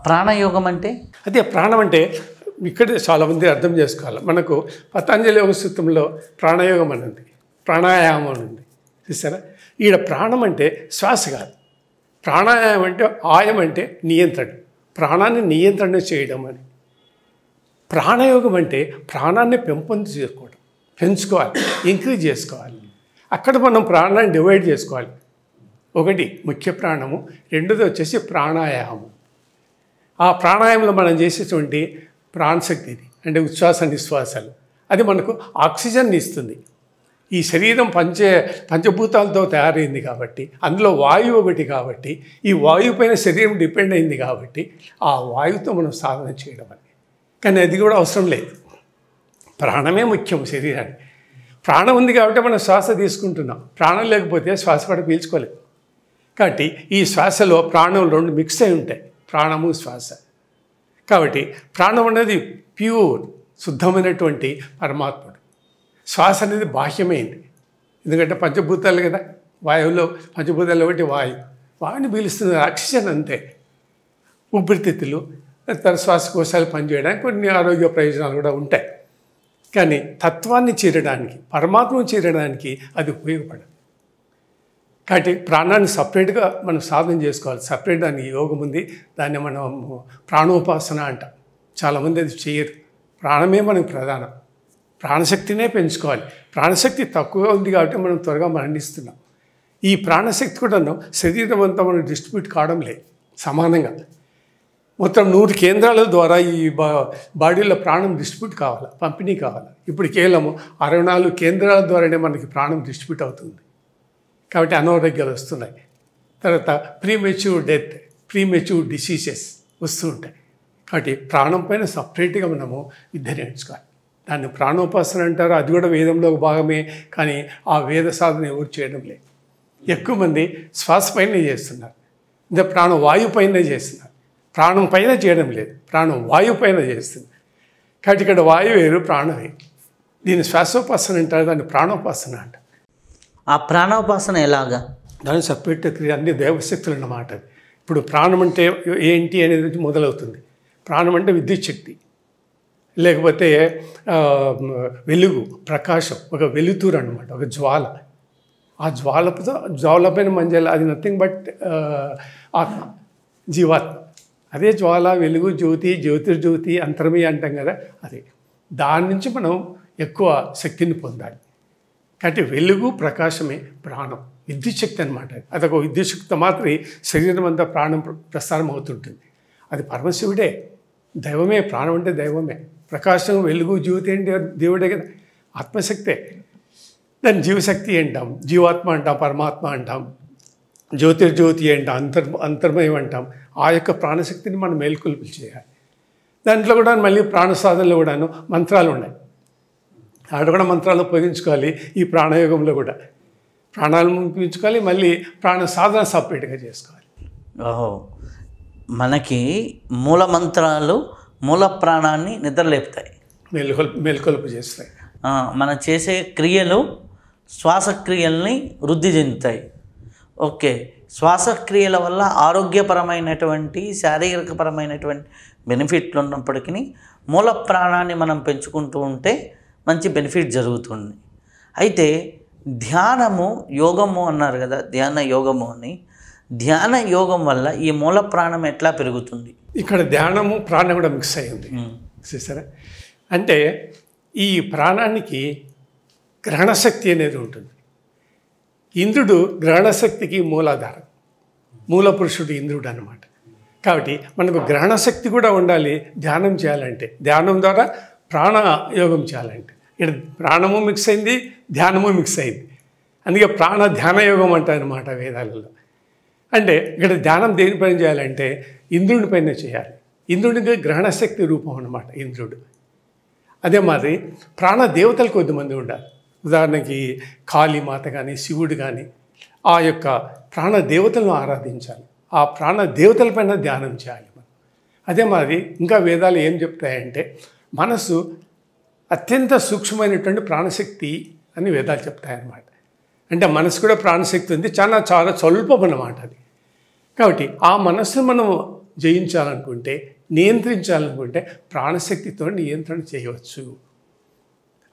ప్రాణయోగం అంటే అదే ప్రాణం అంటే ఇక్కడ చాలామంది అర్థం చేసుకోవాలి. మనకు పతంజలి యోగ సూత్రంలో ప్రాణయోగం అని ఉంది, ప్రాణాయామం అని ఉంది. చూసారా, ఈడ ప్రాణం అంటే శ్వాస కాదు. ప్రాణాయామం అంటే ఆయం అంటే నియంత్రణ, ప్రాణాన్ని నియంత్రణ చేయడం అని. ప్రాణయోగం అంటే ప్రాణాన్ని చేసుకోవడం, పెంచుకోవాలి, ఇంక్రీజ్ చేసుకోవాలి. అక్కడ మనం ప్రాణాన్ని డివైడ్ చేసుకోవాలి. ఒకటి ముఖ్య ప్రాణము, రెండోది వచ్చేసి ప్రాణాయామం. ఆ ప్రాణాయామంలో మనం చేసేటువంటి ప్రాణశక్తి ఇది అంటే ఉచ్ఛ్వాస నిశ్వాసాలు, అది మనకు ఆక్సిజన్ ఇస్తుంది. ఈ శరీరం పంచభూతాలతో తయారైంది కాబట్టి, అందులో వాయువు ఒకటి కాబట్టి, ఈ వాయువు పైన శరీరం డిపెండ్ అయింది కాబట్టి ఆ వాయువుతో మనం సాధన చేయడం అని. కానీ అది కూడా అవసరం లేదు, ప్రాణమే ముఖ్యం శరీరానికి. ప్రాణం ఉంది కాబట్టి మనం శ్వాస తీసుకుంటున్నాం, ప్రాణం లేకపోతే శ్వాస కూడా పీల్చుకోలేదు. కాబట్టి ఈ శ్వాసలో ప్రాణం రెండు మిక్స్ అయి ఉంటాయి, ప్రాణము శ్వాస. కాబట్టి ప్రాణం అనేది ప్యూర్ శుద్ధమైనటువంటి పరమాత్ముడు. శ్వాస అనేది బాహ్యమైంది, ఎందుకంటే పంచభూతాలు కదా, వాయువులో పంచభూతాలు ఒకటి వాయువుని పీలుస్తుంది ఆక్సిజన్ అంతే. ఊపిరితిత్తులు తన శ్వాసకోశాలు పనిచేయడానికి కొన్ని ఆరోగ్య ప్రయోజనాలు కూడా ఉంటాయి. కానీ తత్వాన్ని చేరడానికి, పరమాత్మను చేరడానికి అది ఉపయోగపడదు. కాబట్టి ప్రాణాన్ని సపరేట్గా మనం సాధన చేసుకోవాలి. సపరేట్ దానికి యోగం ఉంది, దాన్ని మనం ప్రాణోపాసన అంటాం. చాలామంది అది చేయరు. ప్రాణమే మనకు ప్రధానం, ప్రాణశక్తినే పెంచుకోవాలి. ప్రాణశక్తి తక్కువగా ఉంది కాబట్టి మనం త్వరగా మరణిస్తున్నాం. ఈ ప్రాణశక్తి కూడా శరీరం అంతా మనం డిస్ట్రిబ్యూట్ కావడం లేదు సమానంగా. మొత్తం 100 కేంద్రాల ద్వారా ఈ బాడీలో ప్రాణం డిస్ట్రిబ్యూట్ కావాలి, పంపిణీ కావాలి. ఇప్పుడు కేవలం 64 కేంద్రాల ద్వారానే మనకి ప్రాణం డిస్ట్రిబ్యూట్ అవుతుంది. కాబట్టి అనారోగ్యాలు వస్తున్నాయి. తర్వాత ప్రీమెచ్యూర్ డెత్, ప్రీమెచ్యూర్ డిసీజెస్ వస్తూ ఉంటాయి. కాబట్టి ప్రాణం పైన సపరేట్గా మనము విద్య నేర్చుకోవాలి. దాన్ని ప్రాణోపాసన అంటారు, అది కూడా వేదంలో ఒక భాగమే. కానీ ఆ వేద సాధన ఎవరు చేయడం లేదు. ఎక్కువ మంది శ్వాస పైన చేస్తున్నారు, ఇంకా ప్రాణం వాయువు పైన చేస్తున్నారు. ప్రాణం పైన చేయడం లేదు, ప్రాణం వాయువు పైన చేస్తుంది. కాబట్టి ఇక్కడ వాయువు వేరు, ప్రాణం వేరు. దీన్ని శ్వాసోపాసన అంటారు, దాన్ని ప్రాణోపాసన అంటారు. ఆ ప్రాణోపాసన ఎలాగా? దాని సపరేట్ క్రియ, అన్ని దేవశక్తులు అన్నమాట. ఇప్పుడు ప్రాణం అంటే ఏంటి అనేది మొదలవుతుంది. ప్రాణం అంటే విద్యుత్ శక్తి, లేకపోతే వెలుగు, ప్రకాశం, ఒక వెలుతురు అన్నమాట, ఒక జ్వాల. ఆ జ్వాలపైన మంజల, అది నథింగ్ బట్ ఆత్మ, జీవాత్మ. అదే జ్వాల, వెలుగు, జ్యోతి, జ్యోతిర్జ్యోతి, అంతర్మయ అంటాం కదా, అది. దాని నుంచి మనం ఎక్కువ శక్తిని పొందాలి. కాబట్టి వెలుగు, ప్రకాశమే ప్రాణం, విద్యుత్ శక్తి అనమాట. అదొక విద్యుత్ శక్తి మాత్రమే శరీరం అంతా ప్రాణం ప్రసారం అవుతుంటుంది. అది పరమశివుడే, దైవమే. ప్రాణం అంటే దైవమే. ప్రకాశం, వెలుగు, జ్యోతి అంటే దేవుడే కదా, ఆత్మశక్తే. దాన్ని జీవశక్తి అంటాం, జీవాత్మ అంటాం, పరమాత్మ అంటాం, జ్యోతిర్జ్యోతి అంటాం, అంతర్మయం అంటాం. ఆ యొక్క ప్రాణశక్తిని మనం మేల్కొల్పులు చేయాలి. దాంట్లో కూడా మళ్ళీ ప్రాణ సాధనలో కూడాను మంత్రాలు ఉన్నాయి. ఆడ కూడా మంత్రాలు ఉపయోగించుకోవాలి. ఈ ప్రాణయోగంలో కూడా ప్రాణాలను ఉపయోగించుకోవాలి, మళ్ళీ ప్రాణ సాధన సపరేట్గా చేసుకోవాలి. ఓహో, మనకి మూల మంత్రాలు మూల ప్రాణాన్ని నిద్రలేపుతాయి, మేల్కొల్పు చేస్తాయి. మనం చేసే క్రియలు శ్వాసక్రియల్ని వృద్ధి చెందుతాయి. ఓకే, శ్వాసక్రియల వల్ల ఆరోగ్యపరమైనటువంటి శారీరకపరమైనటువంటి బెనిఫిట్లు ఉన్నప్పటికీ మూల ప్రాణాన్ని మనం పెంచుకుంటూ ఉంటే మంచి బెనిఫిట్ జరుగుతుంది. అయితే ధ్యానము, యోగము అన్నారు కదా, ధ్యాన యోగము అని. ధ్యాన యోగం వల్ల ఈ మూల ప్రాణం ఎట్లా పెరుగుతుంది? ఇక్కడ ధ్యానము ప్రాణం కూడా మిక్స్ అయ్యింది చూసారా. అంటే ఈ ప్రాణానికి గ్రహణశక్తి అనేది ఉంటుంది. ఇంద్రుడు గ్రహణశక్తికి మూలాధారం, మూల పురుషుడు ఇంద్రుడు అన్నమాట. కాబట్టి మనకు గ్రహణశక్తి కూడా ఉండాలి ధ్యానం చేయాలంటే. ధ్యానం ద్వారా ప్రాణయోగం చేయాలంటే ఇక్కడ ప్రాణము మిక్స్ అయింది, ధ్యానము మిక్స్ అయింది. అందుకే ప్రాణ ధ్యాన యోగం అంటారనమాట వేదాలలో. అంటే ఇక్కడ ధ్యానం దేనిపైన చేయాలంటే ఇంద్రుడి పైన చేయాలి. ఇంద్రుడికి గ్రహణశక్తి రూపం అన్నమాట ఇంద్రుడు. అదే మాదిరి ప్రాణ దేవతలు కొద్దిమంది ఉండాలి. ఉదాహరణకి కాళీమాత కానీ, శివుడు కానీ, ఆ యొక్క ప్రాణ దేవతలను ఆరాధించాలి. ఆ ప్రాణ దేవతలపైన ధ్యానం చేయాలి మనం. అదే మాదిరి ఇంకా వేదాలు ఏం చెప్తాయంటే మనసు అత్యంత సూక్ష్మమైనటువంటి ప్రాణశక్తి అని వేదాలు చెప్తాయన్నమాట. అంటే మనసు కూడా ప్రాణశక్తి ఉంది, చాలా చాలా స్వల్పం అన్నమాట అది. కాబట్టి ఆ మనస్సును మనం జయించాలనుకుంటే, నియంత్రించాలనుకుంటే ప్రాణశక్తితో నియంత్రణ చేయవచ్చు.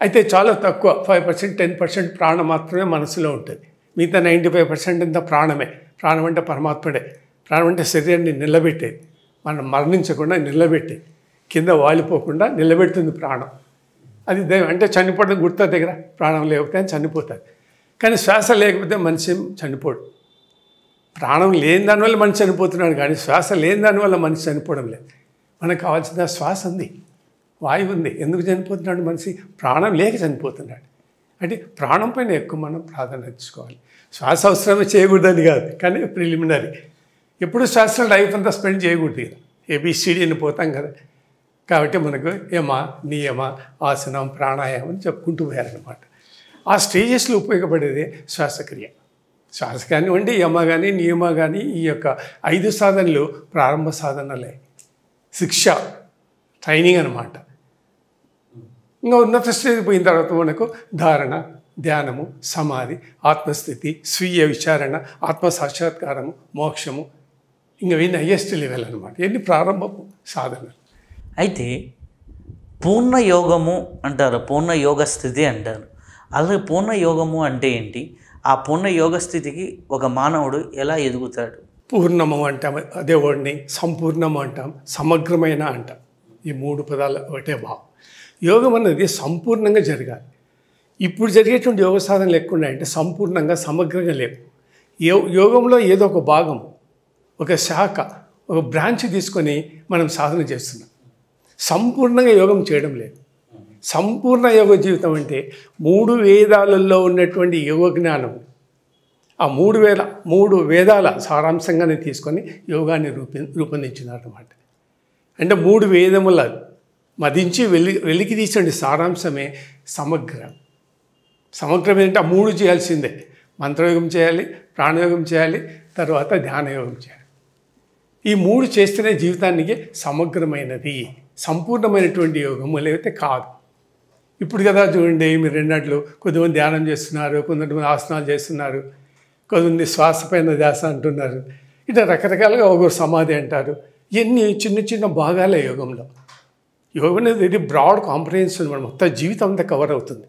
అయితే చాలా తక్కువ 5%, 10% ప్రాణం మాత్రమే మనసులో ఉంటుంది. మిగతా 95% అంతా ప్రాణమే. ప్రాణం అంటే పరమాత్ముడే. ప్రాణం అంటే శరీరాన్ని నిలబెట్టేది, మనం మరణించకుండా నిలబెట్టేది, కింద వాలిపోకుండా నిలబెడుతుంది ప్రాణం. అది దైవం. అంటే చనిపోవడం గుర్తు దగ్గర ప్రాణం లేకపోతే చనిపోతుంది. కానీ శ్వాస లేకపోతే మనిషి చనిపోడు. ప్రాణం లేని దానివల్ల మనిషి చనిపోతున్నాడు, కానీ శ్వాస లేని దానివల్ల మనిషి చనిపోవడం లేదు. మనకు కావాల్సిన శ్వాస ఉంది, వాయువు ఉంది. ఎందుకు చనిపోతున్నాడు మనిషి? ప్రాణం లేక చనిపోతున్నాడు. అంటే ప్రాణం పైన ఎక్కువ మనం ప్రాధాన్యత ఇచ్చుకోవాలి. శ్వాస అవసరమే చేయకూడదని కాదు, కానీ ప్రిలిమినరీ. ఎప్పుడు శ్వాసలో లైఫ్ అంతా స్పెండ్ చేయకూడదు కదా, ABCD అని పోతాం కదా. కాబట్టి మనకు యమ, నియమ, ఆసనం, ప్రాణాయామం అని చెప్పుకుంటూ పోయారనమాట. ఆ స్టేజెస్లో ఉపయోగపడేది శ్వాసక్రియ. శ్వాస కానివ్వండి, యమ కానీ, నియమ కానీ, ఈ యొక్క 5 సాధనలు ప్రారంభ సాధనలే, శిక్ష, ట్రైనింగ్ అనమాట. ఇంకా ఉన్నత స్టేజ్ పోయిన తర్వాత మనకు ధారణ, ధ్యానము, సమాధి, ఆత్మస్థితి, స్వీయ విచారణ, ఆత్మ సాక్షాత్కారము, మోక్షము, ఇంకా ఇవన్నీ హయ్యెస్ట్ లెవెల్ అనమాట. ఇవన్నీ ప్రారంభపు సాధనలు. అయితే పూర్ణ యోగము అంటారు, పూర్ణ యోగ స్థితి అంటారు. అలాగే పూర్ణ యోగము అంటే ఏంటి? ఆ పూర్ణ యోగ స్థితికి ఒక మానవుడు ఎలా ఎదుగుతాడు? పూర్ణము అంటాం, అదే వర్డ్ని సంపూర్ణము అంటాం, సమగ్రమైన అంటాం. ఈ 3 పదాలు ఒకటే భావం. యోగం అనేది సంపూర్ణంగా జరగాలి. ఇప్పుడు జరిగేటువంటి యోగ సాధనలు ఎక్కువ ఉన్నాయంటే సంపూర్ణంగా, సమగ్రంగా లేవు. యోగంలో ఏదో ఒక భాగం, ఒక శాఖ, ఒక బ్రాంచ్ తీసుకొని మనం సాధన చేస్తున్నాం. సంపూర్ణంగా యోగం చేయడం లేదు. సంపూర్ణ యోగ జీవితం అంటే 3 వేదాలలో ఉన్నటువంటి యోగ జ్ఞానం, ఆ 3 వేదాల సారాంశంగానే తీసుకొని యోగాన్ని రూపొందించినారన్నమాట. అంటే 3 వేదముల మదించి వెలికి తీసిన సారాంశమే సమగ్రం. సమగ్రం ఏంటంటే ఆ 3 చేయాల్సిందే. మంత్రయోగం చేయాలి, ప్రాణయోగం చేయాలి, తర్వాత ధ్యానయోగం చేయాలి. ఈ 3 చేస్తేనే జీవితానికి సమగ్రమైనది, సంపూర్ణమైనటువంటి యోగము, లేకపోతే కాదు. ఇప్పుడు కదా చూడండి, మీరు రెండట్లు కొంతమంది ధ్యానం చేస్తున్నారు, కొంతమంది ఆసనాలు చేస్తున్నారు, కొంతమంది శ్వాస పైన ధ్యాస అంటున్నారు, ఇట్లా రకరకాలుగా ఒకరు సమాధి అంటారు. ఇవన్నీ చిన్న చిన్న భాగాలే యోగంలో. యోగం అనేది వెరీ బ్రాడ్ కాంప్రహెన్షన్, మన మొత్తం జీవితం అంతా కవర్ అవుతుంది.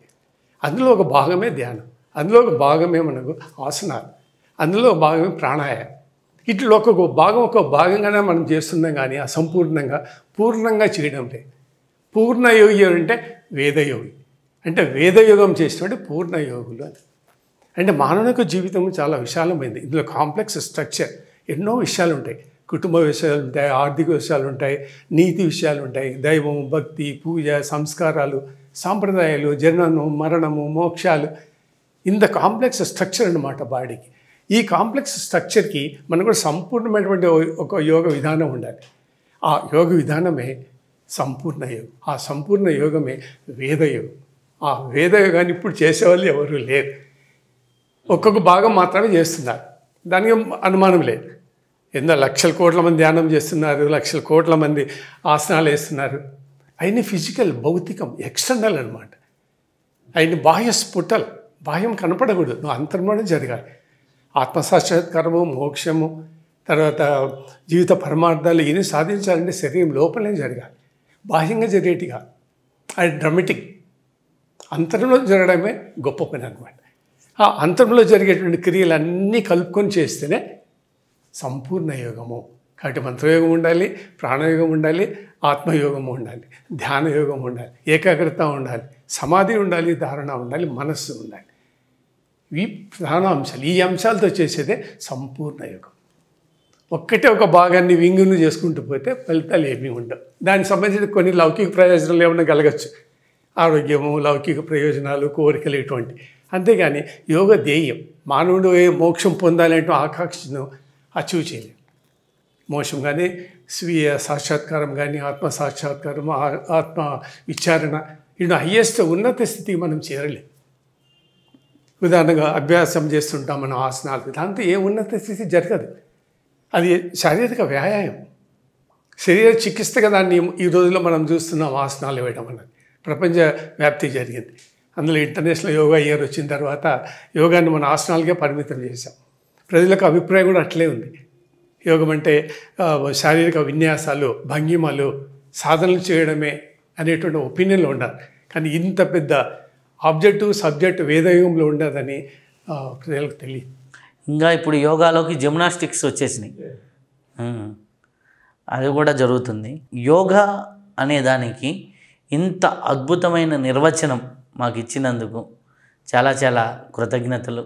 అందులో ఒక భాగమే ధ్యానం, అందులో ఒక భాగమే మనకు ఆసనాలు, అందులో ఒక భాగమే ప్రాణాయామం. ఇట్లా ఒక భాగంగానే మనం చేస్తున్నాం, కానీ అసంపూర్ణంగా పూర్ణంగా చేయడం లేదు. పూర్ణయోగి అంటే వేదయోగి, అంటే వేదయోగం చేసినట్టు పూర్ణయోగులు అని. అంటే మానవుని జీవితం చాలా విశాలమైంది. ఇందులో కాంప్లెక్స్ స్ట్రక్చర్, ఎన్నో విషయాలు ఉంటాయి. కుటుంబ విషయాలు ఉంటాయి, ఆర్థిక విషయాలు ఉంటాయి, నీతి విషయాలు ఉంటాయి, దైవం, భక్తి, పూజ, సంస్కారాలు, సాంప్రదాయాలు, జననము, మరణము, మోక్షాలు. ఇంత కాంప్లెక్స్ స్ట్రక్చర్ అన్నమాట బాడీకి. ఈ కాంప్లెక్స్ స్ట్రక్చర్కి మనకు కూడా సంపూర్ణమైనటువంటి ఒక యోగ విధానం ఉండాలి. ఆ యోగ విధానమే సంపూర్ణ యోగం. ఆ సంపూర్ణ యోగమే వేదయోగం. ఆ వేదయోగాన్ని ఇప్పుడు చేసేవాళ్ళు ఎవరు లేరు. ఒక్కొక్క భాగం మాత్రమే చేస్తున్నారు, దానికి అనుమానం లేదు. ఎన్నో లక్షల కోట్ల మంది ధ్యానం చేస్తున్నారు, లక్షల కోట్ల మంది ఆసనాలు వేస్తున్నారు. అవన్నీ ఫిజికల్, భౌతికం, ఎక్స్టర్నల్ అనమాట. అవన్నీ బాహ్య స్ఫుటలు, బాహ్యం కనపడకూడదు, నువ్వు అంతర్మనే జరగాలి. ఆత్మసాక్షాత్కారము, మోక్షము, తర్వాత జీవిత పరమార్థాలు ఇవన్నీ సాధించాలంటే శరీరం లోపలనే జరగాలి, బాహ్యంగా జరిగేటిగా. అది డ్రమాటిక్. అంతరంలో జరగడమే గొప్ప పని అనమాట. ఆ అంతరంలో జరిగేటువంటి క్రియలన్నీ కలుపుకొని చేస్తేనే సంపూర్ణ యోగము. కాబట్టి మంత్రయోగం ఉండాలి, ప్రాణయోగం ఉండాలి, ఆత్మయోగము ఉండాలి, ధ్యానయోగం ఉండాలి, ఏకాగ్రత ఉండాలి, సమాధి ఉండాలి, ధారణ ఉండాలి, మనస్సు ఉండాలి. ఇవి ప్రధాన అంశాలు. ఈ అంశాలతో చేసేదే సంపూర్ణ యోగం. ఒక్కటే ఒక భాగాన్ని వింగును చేసుకుంటూ పోతే ఫలితాలు ఏమీ ఉండవు. దానికి సంబంధించిన కొన్ని లౌకిక ప్రయోజనాలు ఏమైనా కలగచ్చు, ఆరోగ్యము, లౌకిక ప్రయోజనాలు, కోరికలు, ఇటువంటి. అంతేగాని యోగ ధ్యేయం మానవుడు మోక్షం పొందాలంటే ఆకాంక్షను అచీవ్ చేయలేము. మోక్షం కానీ, స్వీయ సాక్షాత్కారం కానీ, ఆత్మ సాక్షాత్కారం, ఆత్మ విచారణ, ఇటు హయ్యెస్ట్ ఉన్నత స్థితికి మనం చేరలేము. ఉదాహరణగా అభ్యాసం చేస్తుంటాం మనం ఆసనాలు, దాంతో ఏ ఉన్నత స్థితి జరగదు. అది శారీరక వ్యాయామం, శరీర చికిత్సగా దాన్ని ఈ రోజుల్లో మనం చూస్తున్నాం. ఆసనాలు వేయడం అన్నది ప్రపంచ వ్యాప్తి జరిగింది. అందులో ఇంటర్నేషనల్ యోగా ఇయర్ వచ్చిన తర్వాత యోగాన్ని మన ఆసనాలకే పరిమితం చేశాం. ప్రజలకు అభిప్రాయం కూడా అట్లే ఉంది. యోగం అంటే శారీరక విన్యాసాలు, భంగిమలు, సాధనలు చేయడమే అనేటువంటి ఒపీనియన్లో ఉండాలి. కానీ ఇంత పెద్ద ఆబ్జెక్టు సబ్జెక్టు వేదయుగంలో ఉండదని ప్రజలకు తెలియదు. ఇంకా ఇప్పుడు యోగాలోకి జిమ్నాస్టిక్స్ వచ్చేసినాయి. అది కూడా జరుగుతుంది. యోగా అనే దానికి ఇంత అద్భుతమైన నిర్వచనం మాకు ఇచ్చినందుకు చాలా చాలా కృతజ్ఞతలు.